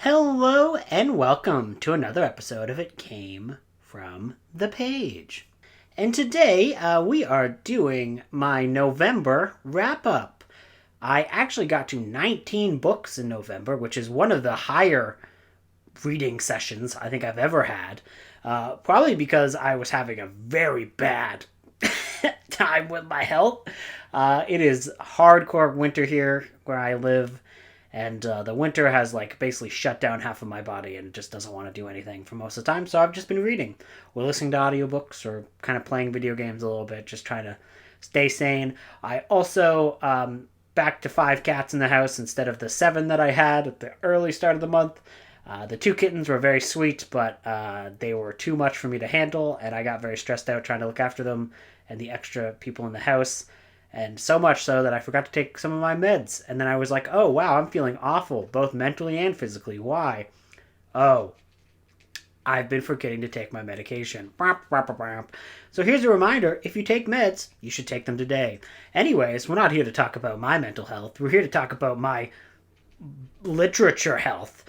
Hello and welcome to another episode of It Came From the Page. And today we are doing my November wrap-up. I actually got to 19 books in November, which is one of the higher reading sessions I think I've ever had. Probably because I was having a very bad time with my health. It is hardcore winter here where I live. And the winter has basically shut down half of my body and just doesn't want to do anything for most of the time. So I've just been reading or listening to audiobooks or kind of playing video games a little bit, just trying to stay sane. I also back to 5 cats in the house instead of the 7 that I had at the early start of the month. The 2 kittens were very sweet, but they were too much for me to handle, and I got very stressed out trying to look after them and the extra people in the house. And so much so that I forgot to take some of my meds. And then I was like, oh, wow, I'm feeling awful, both mentally and physically. Why? Oh, I've been forgetting to take my medication. So here's a reminder, if you take meds, you should take them today. Anyways, we're not here to talk about my mental health. We're here to talk about my literature health.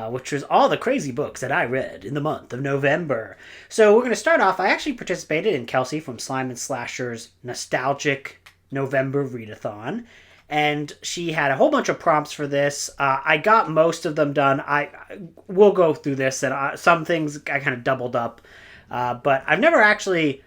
Which was all the crazy books that I read in the month of November. So we're going to start off. I actually participated in Kelsey from Slime and Slasher's nostalgic November Read-A-Thon, and she had a whole bunch of prompts for this. I got most of them done. We'll go through this, and some things I kind of doubled up, but I've never actually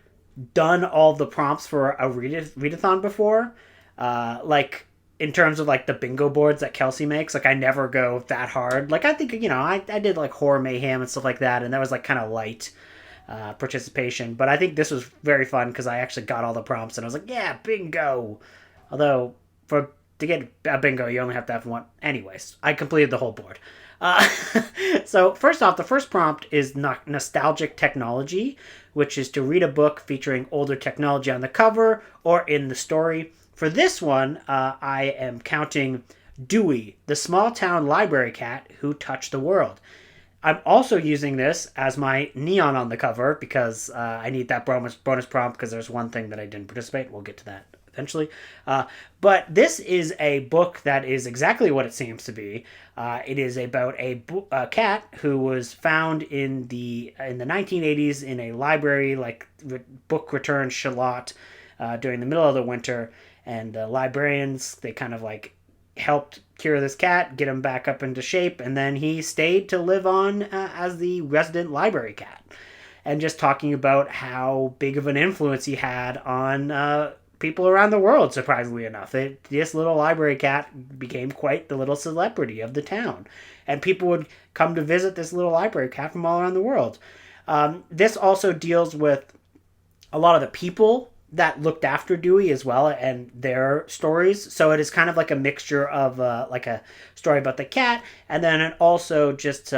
done all the prompts for a Read-A-Thon before. In terms of the bingo boards that Kelsey makes, I never go that hard. I think, I did Horror Mayhem and stuff like that, and that was kind of light participation. But I think this was very fun because I actually got all the prompts and I was like, yeah, bingo. Although, to get a bingo, you only have to have one. Anyways, I completed the whole board. So first off, the first prompt is nostalgic technology, which is to read a book featuring older technology on the cover or in the story. For this one, I am counting Dewey, the small town library cat who touched the world. I'm also using this as my neon on the cover because I need that bonus prompt because there's one thing that I didn't participate. We'll get to that eventually. But this is a book that is exactly what it seems to be. It is about a cat who was found in the 1980s in a library, book return shallot during the middle of the winter. And the librarians, they kind of helped cure this cat, get him back up into shape, and then he stayed to live on as the resident library cat. And just talking about how big of an influence he had on people around the world, surprisingly enough. This little library cat became quite the little celebrity of the town. And people would come to visit this little library cat from all around the world. This also deals with a lot of the people that looked after Dewey as well and their stories. So it is kind of a mixture of a story about the cat and then it also just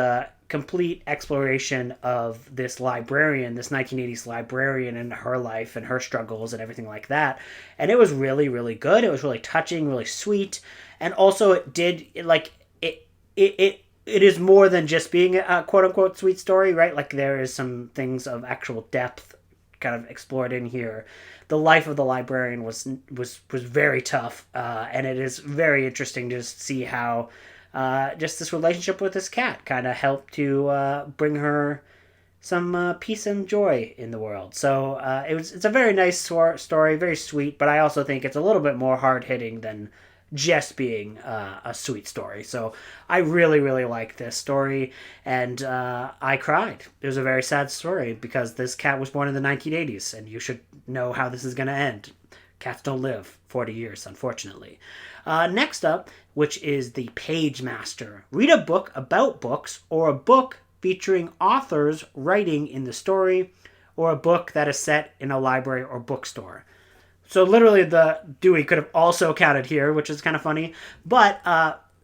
complete exploration of this librarian, this 1980s librarian and her life and her struggles and everything like that. And it was really, really good. It was really touching, really sweet. And also it did it is more than just being a quote unquote sweet story, right? There is some things of actual depth kind of explored in here. The life of the librarian was very tough, and it is very interesting to see how just this relationship with this cat kind of helped to bring her some peace and joy in the world. So it's a very nice story, very sweet, but I also think it's a little bit more hard-hitting than just being a sweet story. So I really, really like this story, and I cried. It was a very sad story because this cat was born in the 1980s, and you should know how this is going to end. Cats don't live 40 years, unfortunately. Next up, which is the Page Master. Read a book about books, or a book featuring authors writing in the story, or a book that is set in a library or bookstore. So literally the Dewey could have also counted here, which is kind of funny. But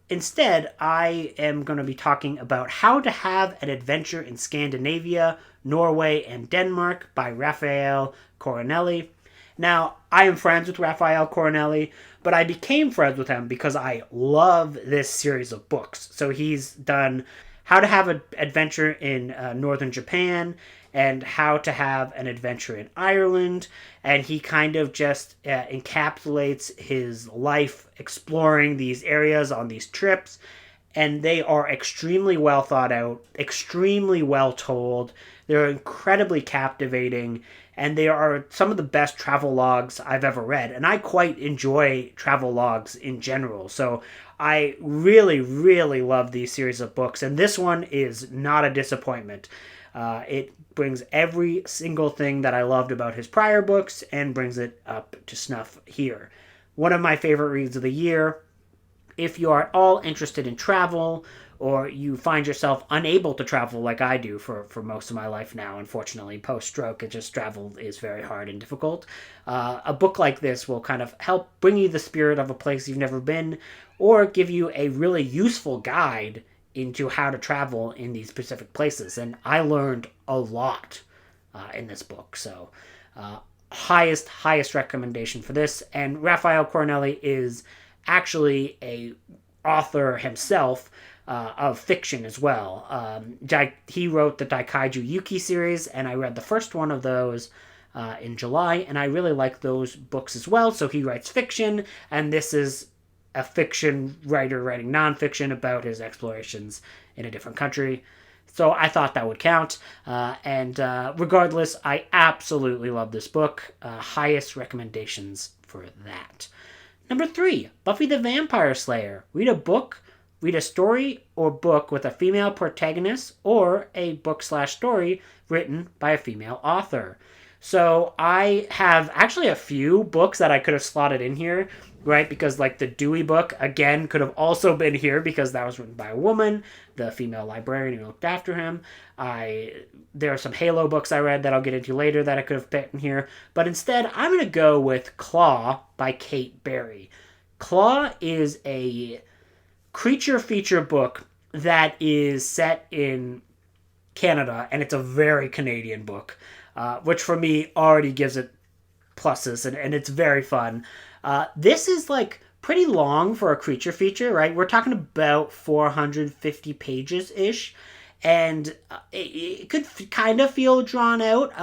instead, I am going to be talking about How to Have an Adventure in Scandinavia, Norway, and Denmark by Raphael Coronelli. Now, I am friends with Raphael Coronelli, but I became friends with him because I love this series of books. So he's done How to Have an Adventure in Northern Japan, and How to Have an Adventure in Ireland, and he kind of just encapsulates his life exploring these areas on these trips, and they are extremely well thought out, extremely well told. They're incredibly captivating, and they are some of the best travel logs I've ever read. And I quite enjoy travel logs in general. So I really, really love these series of books, and this one is not a disappointment. It brings every single thing that I loved about his prior books and brings it up to snuff here. One of my favorite reads of the year. If you are at all interested in travel, or you find yourself unable to travel like I do for most of my life now, unfortunately, post-stroke, it just travel is very hard and difficult. A book like this will kind of help bring you the spirit of a place you've never been, or give you a really useful guide into how to travel in these specific places. And I learned a lot in this book. So highest recommendation for this. And Raphael Cornelli is actually a author himself of fiction as well. He wrote the Daikaiju Yuki series, and I read the first one of those in July, and I really like those books as well. So he writes fiction, and this is a fiction writer writing nonfiction about his explorations in a different country. So I thought that would count. And regardless, I absolutely love this book. Highest recommendations for that. Number 3, Buffy the Vampire Slayer. Read a story or book with a female protagonist, or a book/story written by a female author. So I have actually a few books that I could have slotted in here, right? Because like the Dewey book, again, could have also been here because that was written by a woman, the female librarian who looked after him. There are some Halo books I read that I'll get into later that I could have put in here. But instead, I'm going to go with Claw by Kate Barry. Claw is a creature feature book that is set in Canada, and it's a very Canadian book, which for me already gives it pluses, and it's very fun. This is like pretty long for a creature feature, right? We're talking about 450 pages-ish, and it could kind of feel drawn out.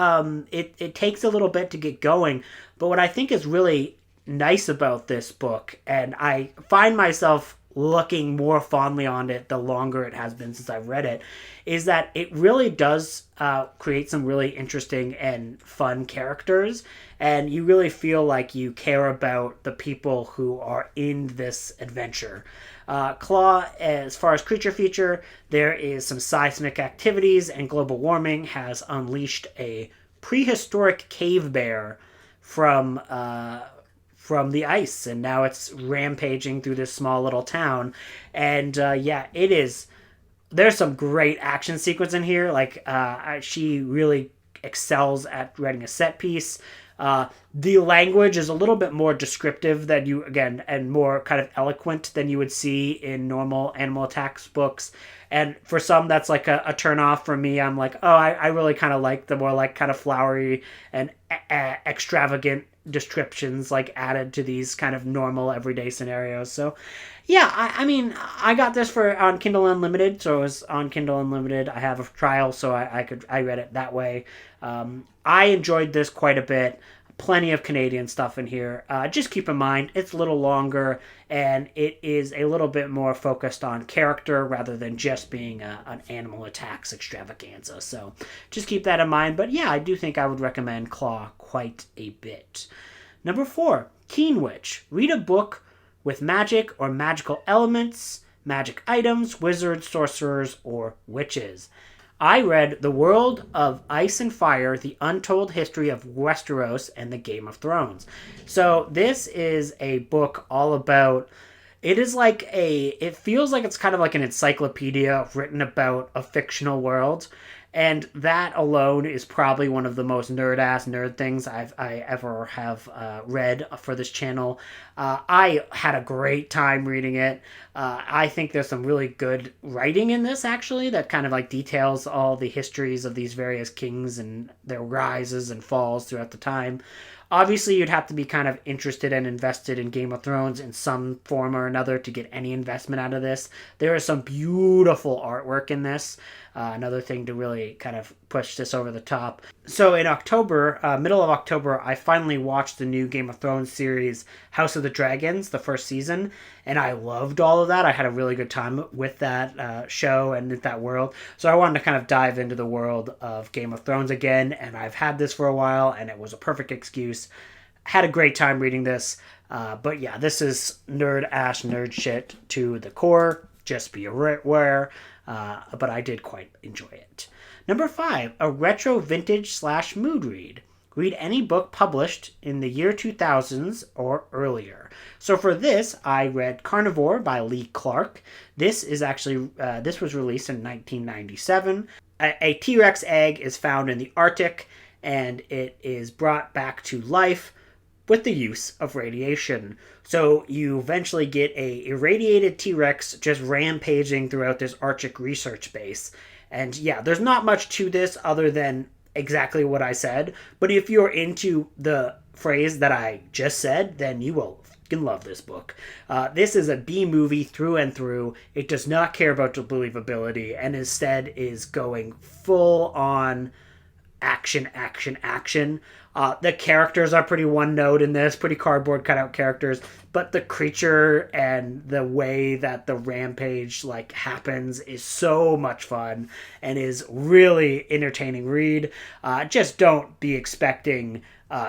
It takes a little bit to get going, but what I think is really nice about this book, and I find myself looking more fondly on it the longer it has been since I've read it, is that it really does create some really interesting and fun characters, and you really feel like you care about the people who are in this adventure. Claw, as far as creature feature, there is some seismic activities, and global warming has unleashed a prehistoric cave bear from the ice, and now it's rampaging through this small little town. And it is, there's some great action sequence in here. Like she really excels at writing a set piece. The language is a little bit more descriptive than and more kind of eloquent than you would see in normal Animal Attacks books. And for some, that's like a turn off. For me, I'm like, I really kind of like the more like kind of flowery and extravagant descriptions like added to these kind of normal everyday scenarios. So yeah, I mean, I got this on Kindle Unlimited, so it was on Kindle Unlimited. I have a trial, so I read it that way. I enjoyed this quite a bit. Plenty of Canadian stuff in here. Just keep in mind, it's a little longer, and it is a little bit more focused on character rather than just being an Animal Attacks extravaganza. So just keep that in mind. But yeah, I do think I would recommend Claw quite a bit. Number 4, Keen Witch. Read a book with magic or magical elements, magic items, wizards, sorcerers, or witches. I read The World of Ice and Fire, The Untold History of Westeros and the Game of Thrones. So this is a book all about, it feels like it's kind of like an encyclopedia written about a fictional world. And that alone is probably one of the most nerd things I ever have read for this channel. I had a great time reading it. I think there's some really good writing in this, actually, that kind of like details all the histories of these various kings and their rises and falls throughout the time. Obviously, you'd have to be kind of interested and invested in Game of Thrones in some form or another to get any investment out of this. There is some beautiful artwork in this. Another thing to really kind of push this over the top. So in October, middle of October, I finally watched the new Game of Thrones series, House of the Dragons, the first season, and I loved all of that. I had a really good time with that show and with that world. So I wanted to kind of dive into the world of Game of Thrones again, and I've had this for a while, and it was a perfect excuse. Had a great time reading this. But yeah, this is nerd shit to the core. Just be aware. But I did quite enjoy it. Number 5, a retro vintage / mood read. Read any book published in the year 2000s or earlier. So for this, I read Carnivore by Lee Clark. This is actually, this was released in 1997. A T-Rex egg is found in the Arctic, and it is brought back to life with the use of radiation. So you eventually get a irradiated T-Rex just rampaging throughout this Arctic research base. And yeah, there's not much to this other than exactly what I said. But if you're into the phrase that I just said, then you will fucking love this book. This is a B movie through and through. It does not care about the believability and instead is going full on action. The characters are pretty one note in this, pretty cardboard cutout characters, but the creature and the way that the rampage happens is so much fun and is really entertaining read. Just don't be expecting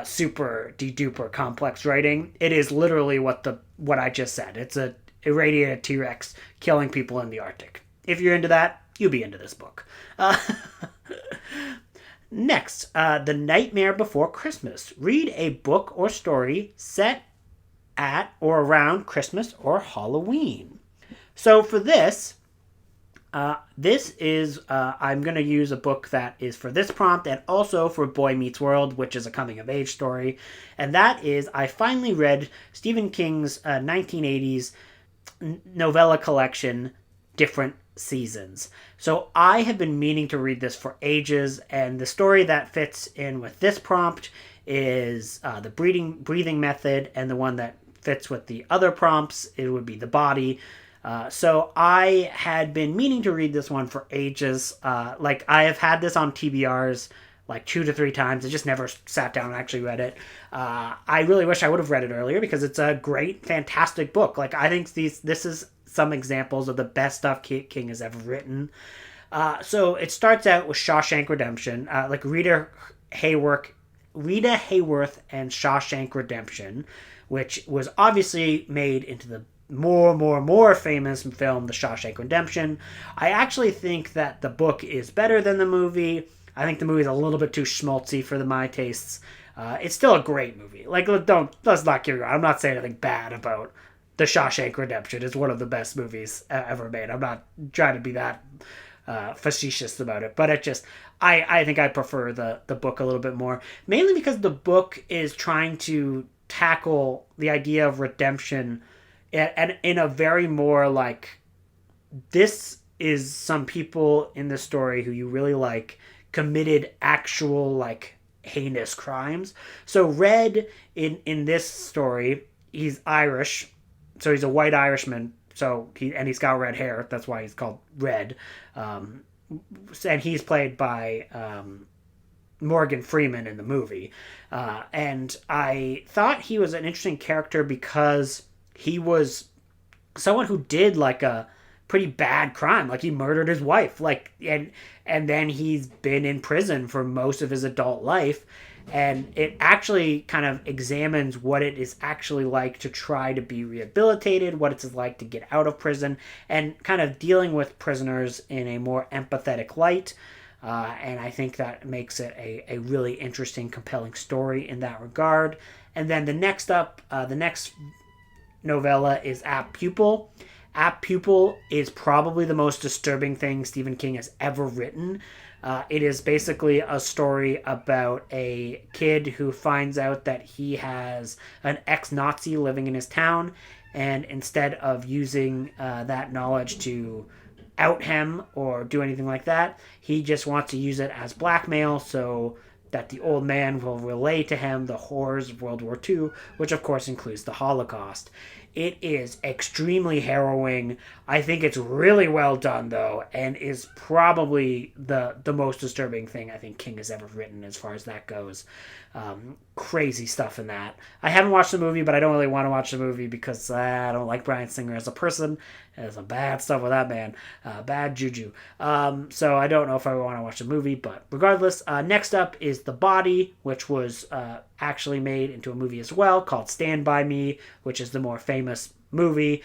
super de-duper complex writing. It is literally what I just said. It's a irradiated T-Rex killing people in the Arctic. If you're into that, you'll be into this book. Next, The Nightmare Before Christmas. Read a book or story set at or around Christmas or Halloween. So for this, I'm going to use a book that is for this prompt and also for Boy Meets World, which is a coming-of-age story. And that is, I finally read Stephen King's 1980s novella collection, Different Seasons. So I have been meaning to read this for ages, and the story that fits in with this prompt is the breathing method, and the one that fits with the other prompts, it would be the body. So I had been meaning to read this one for ages. I have had this on TBRs 2 to 3 times. I just never sat down and actually read it. I really wish I would have read it earlier because it's a great, fantastic book. I think this is some examples of the best stuff King has ever written. So it starts out with Shawshank Redemption, Rita Hayworth and Shawshank Redemption, which was obviously made into the more famous film, The Shawshank Redemption. I actually think that the book is better than the movie. I think the movie is a little bit too schmaltzy for my tastes. It's still a great movie. Let's not get me wrong. I'm not saying anything bad about The Shawshank Redemption. It's one of the best movies ever made. I'm not trying to be that facetious about it, but I think I prefer the book a little bit more, mainly because the book is trying to tackle the idea of redemption and in a very more this is some people in the story who you really committed actual heinous crimes. So Red in this story, he's Irish, so he's a white Irishman. So he's got red hair. That's why he's called Red. And he's played by Morgan Freeman in the movie. And I thought he was an interesting character because he was someone who did a pretty bad crime. He murdered his wife. And then he's been in prison for most of his adult life. And it actually kind of examines what it is actually like to try to be rehabilitated, what it's like to get out of prison, and kind of dealing with prisoners in a more empathetic light. And I think that makes it a really interesting, compelling story in that regard. And then the next novella is Apt Pupil. Apt Pupil is probably the most disturbing thing Stephen King has ever written. It is basically a story about a kid who finds out that he has an ex-Nazi living in his town, and instead of using that knowledge to out him or do anything like that, he just wants to use it as blackmail so that the old man will relay to him the horrors of World War II, which of course includes the Holocaust. It is extremely harrowing. I think it's really well done, though, and is probably the most disturbing thing I think King has ever written as far as that goes. Crazy stuff in that. I haven't watched the movie, but I don't really want to watch the movie because I don't like Bryan Singer as a person. There's some bad stuff with that man. Bad juju. So I don't know if I want to watch the movie, but regardless, next up is The Body, which was actually made into a movie as well, called Stand By Me, which is the more famous movie.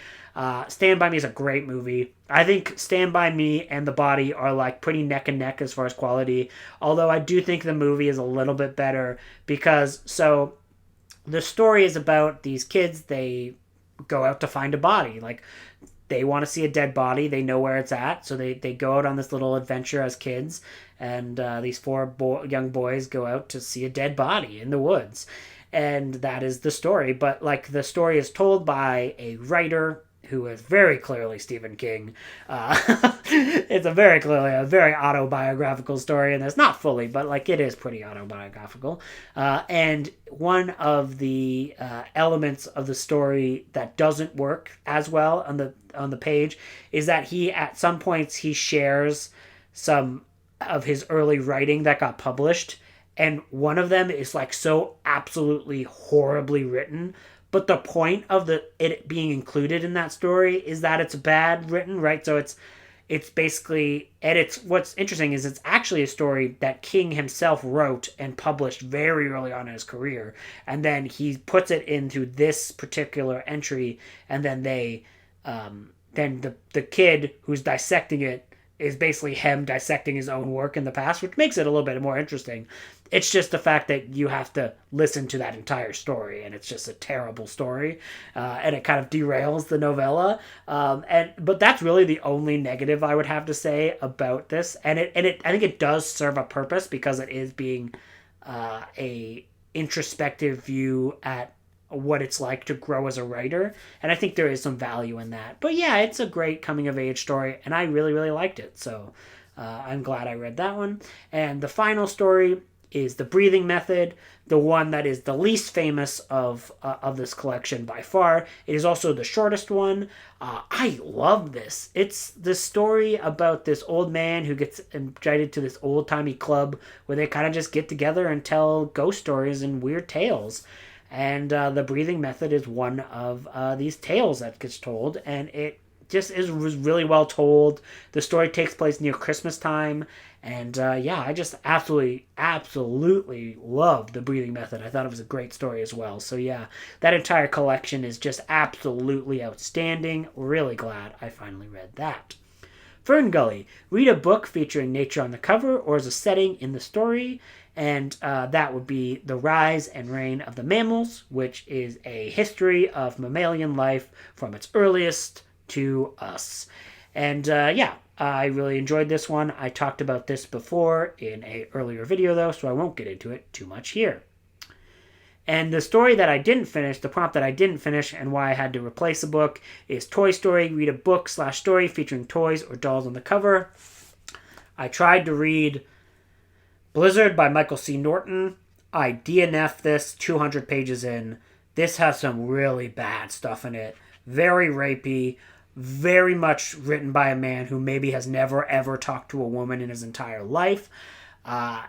Stand By Me is a great movie. I think Stand By Me and The Body are like pretty neck and neck as far as quality, although I do think the movie is a little bit better because, so the story is about these kids. They go out to find a body. Like, they want to see a dead body. They know where it's at. So they go out on this little adventure as kids. And these four young boys go out to see a dead body in the woods. And that is the story. But like, the story is told by a writer who is very clearly Stephen King. It's a very clearly a very autobiographical story, and it's not fully, but like it is pretty autobiographical. And one of the elements of the story that doesn't work as well on the page is that he at some points he shares some of his early writing that got published, and one of them is like so absolutely horribly written. But the point of it being included in that story is that it's bad written, right? So it's basically, and what's interesting is it's actually a story that King himself wrote and published very early on in his career, and then he puts it into this particular entry, and then then the kid who's dissecting it is basically him dissecting his own work in the past, which makes it a little bit more interesting. It's just the fact that you have to listen to that entire story, and it's just a terrible story, and it kind of derails the novella. But that's really the only negative I would have to say about this. And I think it does serve a purpose because it is being a introspective view at what it's like to grow as a writer, and I think there is some value in that. But yeah, it's a great coming of age story, and I really, really liked it. So I'm glad I read that one. And the final story is The Breathing Method, the one that is the least famous of this collection by far. It is also the shortest one. I love this. It's the story about this old man who gets invited to this old-timey club where they kind of just get together and tell ghost stories and weird tales. And The Breathing Method is one of these tales that gets told, and it just was really well told. The story takes place near Christmas time, and I just absolutely loved The Breathing Method. I thought it was a great story as well. So yeah, that entire collection is just absolutely outstanding. Really glad I finally read that. Fern Gully, read a book featuring nature on the cover or as a setting in the story. And that would be The Rise and Reign of the Mammals, which is a history of mammalian life from its earliest to us. And I really enjoyed this one. I talked about this before in an earlier video, though, so I won't get into it too much here. And the story that I didn't finish, the prompt that I didn't finish, and why I had to replace a book is Toy Story. Read a book/story featuring toys or dolls on the cover. I tried to read Blizzard by Michael C. Norton. I DNF'd this 200 pages in. This has some really bad stuff in it. Very rapey. Very much written by a man who maybe has never ever talked to a woman in his entire life.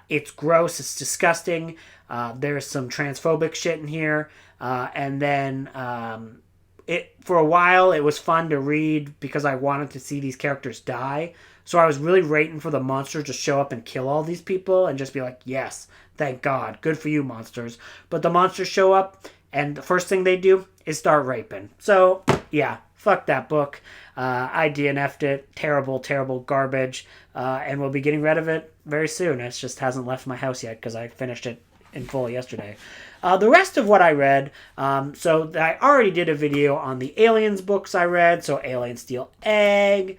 It's gross. It's disgusting. There's some transphobic shit in here. And then for a while it was fun to read because I wanted to see these characters die. So I was really waiting for the monsters to show up and kill all these people and just be like, yes, thank God. Good for you, monsters. But the monsters show up, and the first thing they do is start raping. So, yeah, fuck that book. I DNF'd it. Terrible, terrible garbage. And we'll be getting rid of it very soon. It just hasn't left my house yet because I finished it in full yesterday. The rest of what I read, so I already did a video on the Aliens books I read. So Alien Steel Egg,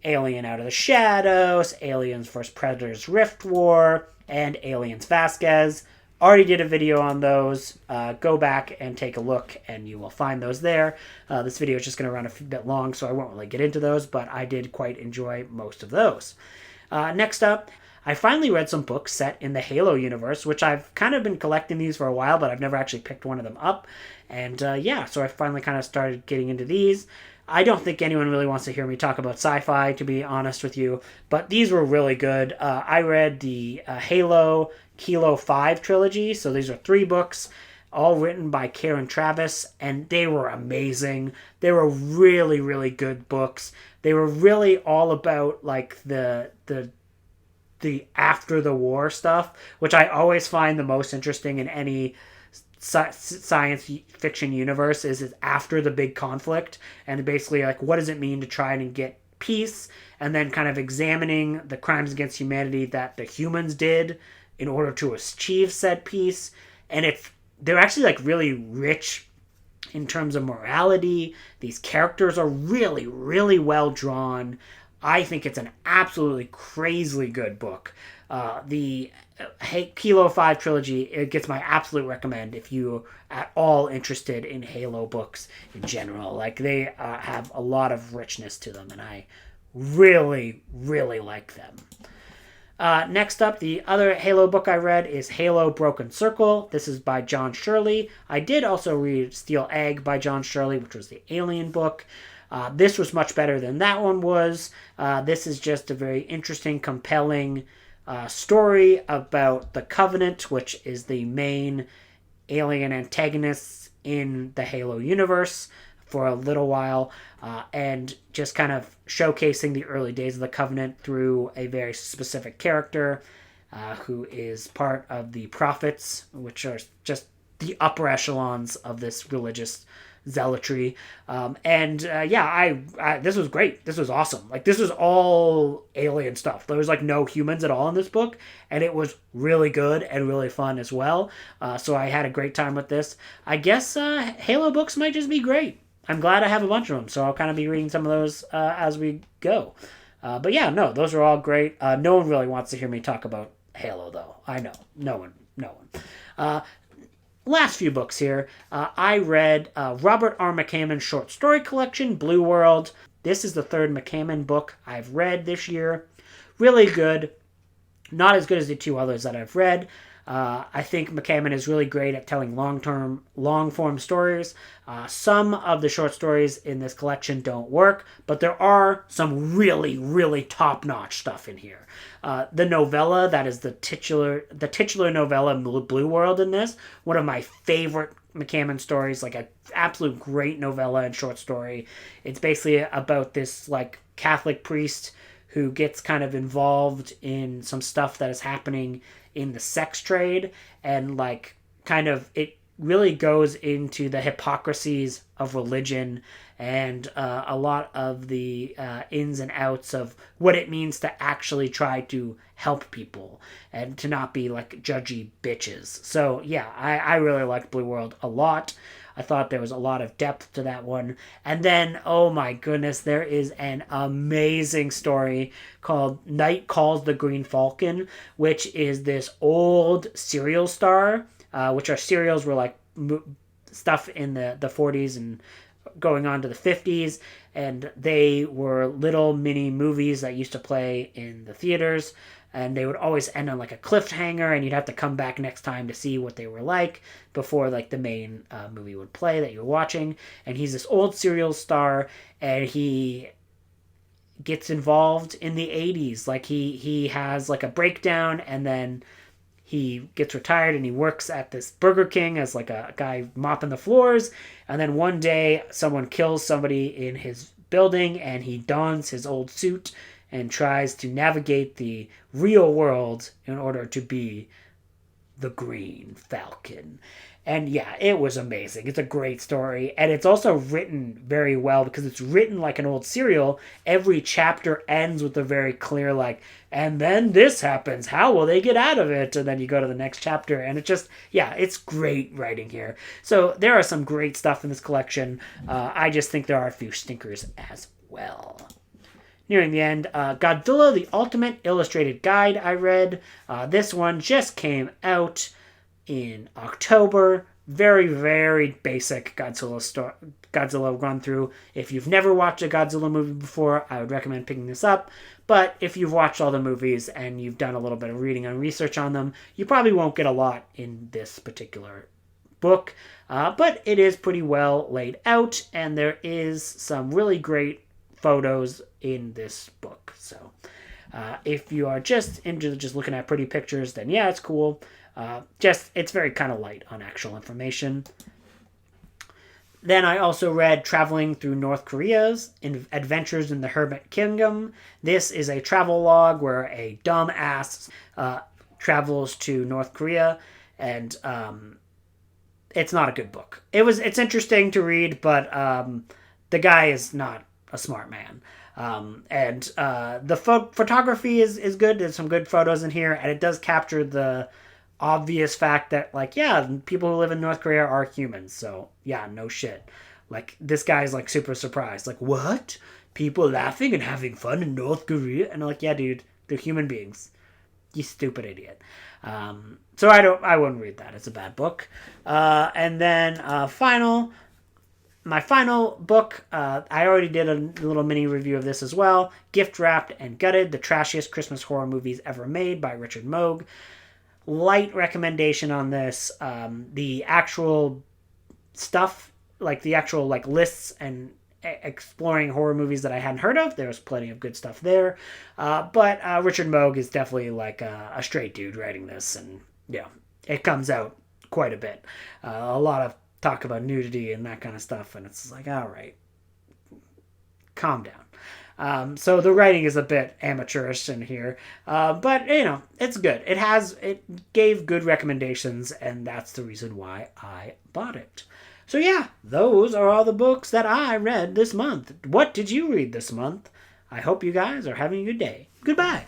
Alien Out of the Shadows, Aliens vs. Predators Rift War, and Aliens Vasquez. Already did a video on those. Go back and take a look, and you will find those there. This video is just going to run a bit long, so I won't really get into those, but I did quite enjoy most of those. Next up, I finally read some books set in the Halo universe, which I've kind of been collecting these for a while, but I've never actually picked one of them up. And so I finally kind of started getting into these. I don't think anyone really wants to hear me talk about sci-fi, to be honest with you, but these were really good. I read the Halo Kilo 5 trilogy, so these are 3 books, all written by Karen Travis, and they were amazing. They were really, really good books. They were really all about like the after the war stuff, which I always find the most interesting in any science fiction universe is after the big conflict, and basically like what does it mean to try and get peace, and then kind of examining the crimes against humanity that the humans did in order to achieve said peace. And if they're actually like really rich in terms of morality, these characters are really, really well drawn. I think it's an absolutely crazily good book. The Kilo 5 trilogy, it gets my absolute recommend if you at all interested in Halo books in general. Like they have a lot of richness to them, and I really, really like them. Next up, the other Halo book I read is Halo Broken Circle. This is by John Shirley. I did also read Steel Egg by John Shirley, which was the Alien book. This was much better than that one was. This is just a very interesting, compelling story about the Covenant, which is the main alien antagonists in the Halo universe for a little while, and just kind of showcasing the early days of the Covenant through a very specific character who is part of the Prophets, which are just the upper echelons of this religious zealotry. This was great. This was awesome. Like, this was all alien stuff. There was like no humans at all in this book, and it was really good and really fun as well. So I had a great time with this. I guess Halo books might just be great. I'm glad I have a bunch of them, so I'll kind of be reading some of those as we go. Those are all great. No one really wants to hear me talk about Halo, though. I know. No one. Last few books here. I read Robert R. McCammon's short story collection, Blue World. This is the 3rd McCammon book I've read this year. Really good. Not as good as the 2 others that I've read. I think McCammon is really great at telling long-form stories. Some of the short stories in this collection don't work, but there are some really, really top-notch stuff in here. The novella, that is the titular novella, Blue World, in this, one of my favorite McCammon stories, like an absolute great novella and short story. It's basically about this like Catholic priest who gets kind of involved in some stuff that is happening in the sex trade, and like kind of it really goes into the hypocrisies of religion and a lot of the ins and outs of what it means to actually try to help people and to not be like judgy bitches. So yeah, I really liked Blue World a lot. I thought there was a lot of depth to that one. And then, oh my goodness, there is an amazing story called Night Calls the Green Falcon, which is this old serial star, which our serials were like stuff in the 40s and going on to the 50s. And they were little mini movies that used to play in the theaters. And they would always end on like a cliffhanger, and you'd have to come back next time to see what they were like before like the main movie would play that you're watching. And he's this old serial star, and he gets involved in the 80s. Like he has like a breakdown, and then he gets retired and he works at this Burger King as like a guy mopping the floors. And then one day someone kills somebody in his building, and he dons his old suit and tries to navigate the real world in order to be the Green Falcon. And yeah, it was amazing. It's a great story. And it's also written very well because it's written like an old serial. Every chapter ends with a very clear like, and then this happens. How will they get out of it? And then you go to the next chapter. And it just, yeah, it's great writing here. So there are some great stuff in this collection. I just think there are a few stinkers as well. Nearing the end, Godzilla, the Ultimate Illustrated Guide I read. This one just came out in October. Very, very basic Godzilla Godzilla run through. If you've never watched a Godzilla movie before, I would recommend picking this up. But if you've watched all the movies and you've done a little bit of reading and research on them, you probably won't get a lot in this particular book. But it is pretty well laid out, and there is some really great photos in this book. So if you are just into just looking at pretty pictures, then yeah, it's cool. It's very kind of light on actual information. Then I also read Traveling Through North Korea's Adventures in the Hermit Kingdom. This is a travel log where a dumbass travels to North Korea, and it's not a good book. It's interesting to read, but the guy is not a smart man. And the photography is good. There's some good photos in here, and it does capture the obvious fact that, like, yeah, people who live in North Korea are humans. So, yeah, no shit. Like, this guy's, like, super surprised. Like, what? People laughing and having fun in North Korea? And I'm like, yeah, dude, they're human beings. You stupid idiot. So I wouldn't read that. It's a bad book. And then my final book, I already did a little mini review of this as well. Gift Wrapped and Gutted, the trashiest Christmas horror movies ever made by Richard Moog. Light recommendation on this. The actual stuff, like the actual like lists and exploring horror movies that I hadn't heard of, there's plenty of good stuff there. But Richard Moog is definitely like a straight dude writing this, and yeah, it comes out quite a bit. A lot of talk about nudity and that kind of stuff, and it's like, all right, calm down. So the writing is a bit amateurish in here, but you know, it's good. It gave good recommendations, and that's the reason why I bought it. So yeah, those are all the books that I read this month. What did you read this month? I hope you guys are having a good day. Goodbye.